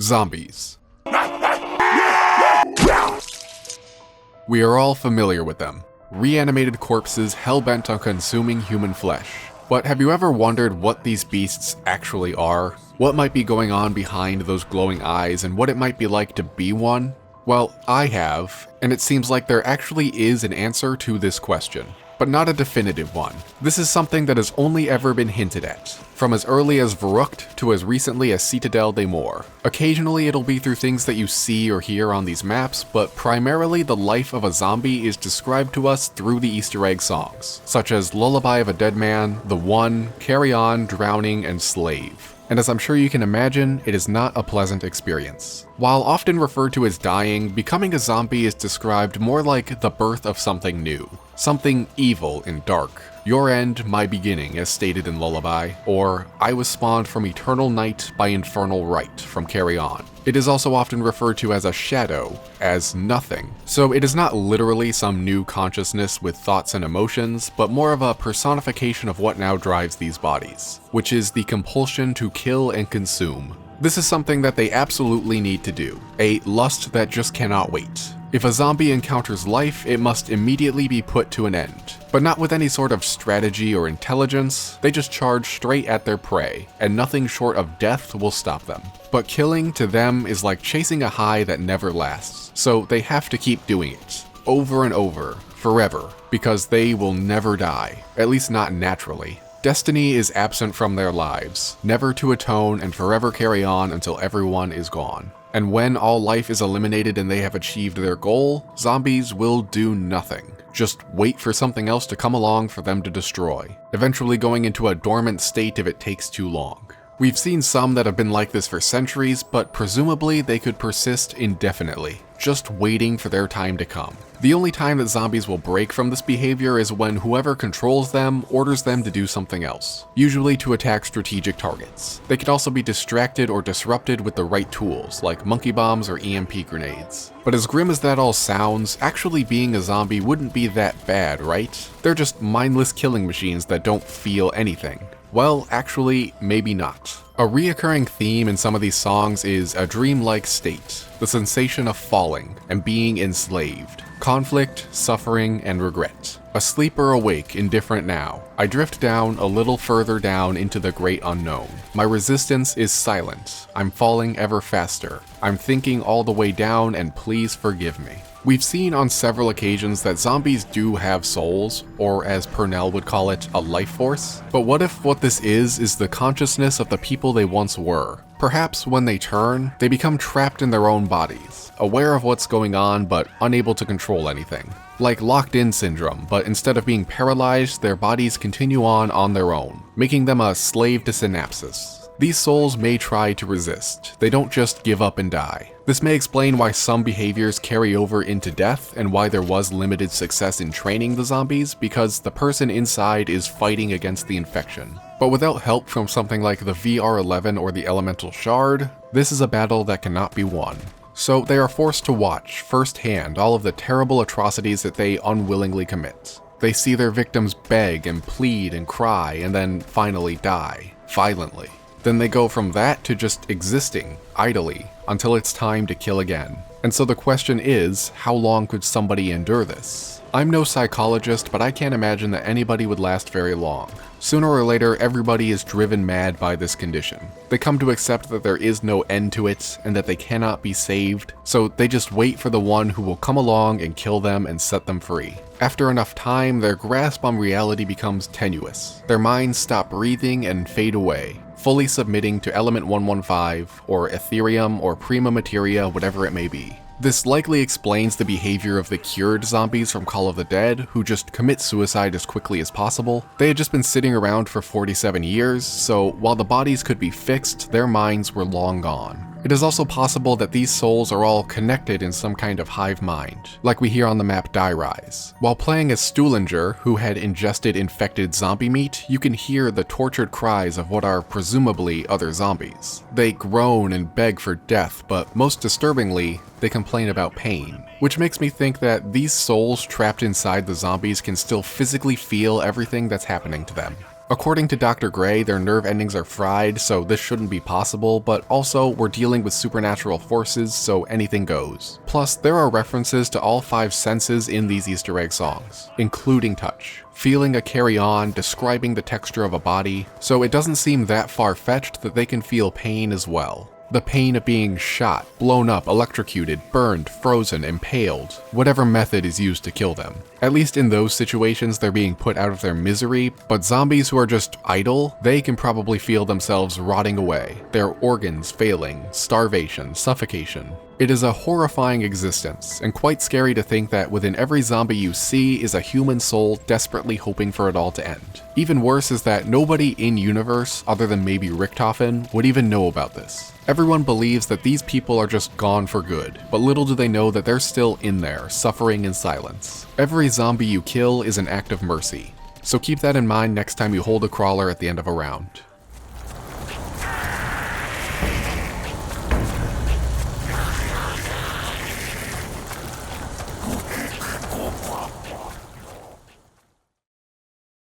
Zombies. We are all familiar with them. Reanimated corpses hell-bent on consuming human flesh. But have you ever wondered what these beasts actually are? What might be going on behind those glowing eyes and what it might be like to be one? Well, I have, and it seems like there actually is an answer to this question. But not a definitive one. This is something that has only ever been hinted at, from as early as Verrückt to as recently as Citadel des Morts. Occasionally it'll be through things that you see or hear on these maps, but primarily the life of a zombie is described to us through the Easter egg songs, such as Lullaby of a Dead Man, The One, Carry On, Drowning, and Slave. And as I'm sure you can imagine, it is not a pleasant experience. While often referred to as dying, becoming a zombie is described more like the birth of something new. Something evil and dark. Your end, my beginning, as stated in Lullaby, or I was spawned from eternal night by infernal right from Carry On. It is also often referred to as a shadow, as nothing. So it is not literally some new consciousness with thoughts and emotions, but more of a personification of what now drives these bodies, which is the compulsion to kill and consume. This is something that they absolutely need to do, a lust that just cannot wait. If a zombie encounters life, it must immediately be put to an end. But not with any sort of strategy or intelligence, they just charge straight at their prey, and nothing short of death will stop them. But killing to them is like chasing a high that never lasts, so they have to keep doing it, over and over, forever, because they will never die, at least not naturally. Destiny is absent from their lives, never to atone and forever carry on until everyone is gone. And when all life is eliminated and they have achieved their goal, zombies will do nothing. Just wait for something else to come along for them to destroy, eventually going into a dormant state if it takes too long. We've seen some that have been like this for centuries, but presumably they could persist indefinitely, just waiting for their time to come. The only time that zombies will break from this behavior is when whoever controls them orders them to do something else, usually to attack strategic targets. They can also be distracted or disrupted with the right tools, like monkey bombs or EMP grenades. But as grim as that all sounds, actually being a zombie wouldn't be that bad, right? They're just mindless killing machines that don't feel anything. Well, actually, maybe not. A reoccurring theme in some of these songs is a dreamlike state, the sensation of falling and being enslaved, conflict, suffering, and regret. Asleep or awake, indifferent now, I drift down a little further down into the great unknown. My resistance is silent. I'm falling ever faster. I'm thinking all the way down, and please forgive me. We've seen on several occasions that zombies do have souls, or as Purnell would call it, a life force. But what if what this is the consciousness of the people they once were? Perhaps when they turn, they become trapped in their own bodies, aware of what's going on but unable to control anything. Like locked-in syndrome, but instead of being paralyzed, their bodies continue on their own, making them a slave to synapses. These souls may try to resist. They don't just give up and die. This may explain why some behaviors carry over into death and why there was limited success in training the zombies, because the person inside is fighting against the infection. But without help from something like the VR11 or the Elemental Shard, this is a battle that cannot be won. So they are forced to watch firsthand all of the terrible atrocities that they unwillingly commit. They see their victims beg and plead and cry and then finally die, violently. Then they go from that to just existing, idly, until it's time to kill again. And so the question is, how long could somebody endure this? I'm no psychologist, but I can't imagine that anybody would last very long. Sooner or later, everybody is driven mad by this condition. They come to accept that there is no end to it, and that they cannot be saved, so they just wait for the one who will come along and kill them and set them free. After enough time, their grasp on reality becomes tenuous. Their minds stop breathing and fade away, fully submitting to Element 115, or Ethereum, or Prima Materia, whatever it may be. This likely explains the behavior of the cured zombies from Call of the Dead, who just commit suicide as quickly as possible. They had just been sitting around for 47 years, so while the bodies could be fixed, their minds were long gone. It is also possible that these souls are all connected in some kind of hive mind, like we hear on the map Die Rise. While playing as Stuhlinger, who had ingested infected zombie meat, you can hear the tortured cries of what are presumably other zombies. They groan and beg for death, but most disturbingly, they complain about pain, which makes me think that these souls trapped inside the zombies can still physically feel everything that's happening to them. According to Dr. Gray, their nerve endings are fried, so this shouldn't be possible, but also we're dealing with supernatural forces, so anything goes. Plus, there are references to all 5 senses in these Easter egg songs, including touch, feeling a carry-on, describing the texture of a body, so it doesn't seem that far-fetched that they can feel pain as well. The pain of being shot, blown up, electrocuted, burned, frozen, impaled, whatever method is used to kill them. At least in those situations they're being put out of their misery, but zombies who are just idle, they can probably feel themselves rotting away, their organs failing, starvation, suffocation. It is a horrifying existence, and quite scary to think that within every zombie you see is a human soul desperately hoping for it all to end. Even worse is that nobody in-universe, other than maybe Richtofen, would even know about this. Everyone believes that these people are just gone for good, but little do they know that they're still in there, suffering in silence. Every zombie you kill is an act of mercy, so keep that in mind next time you hold a crawler at the end of a round.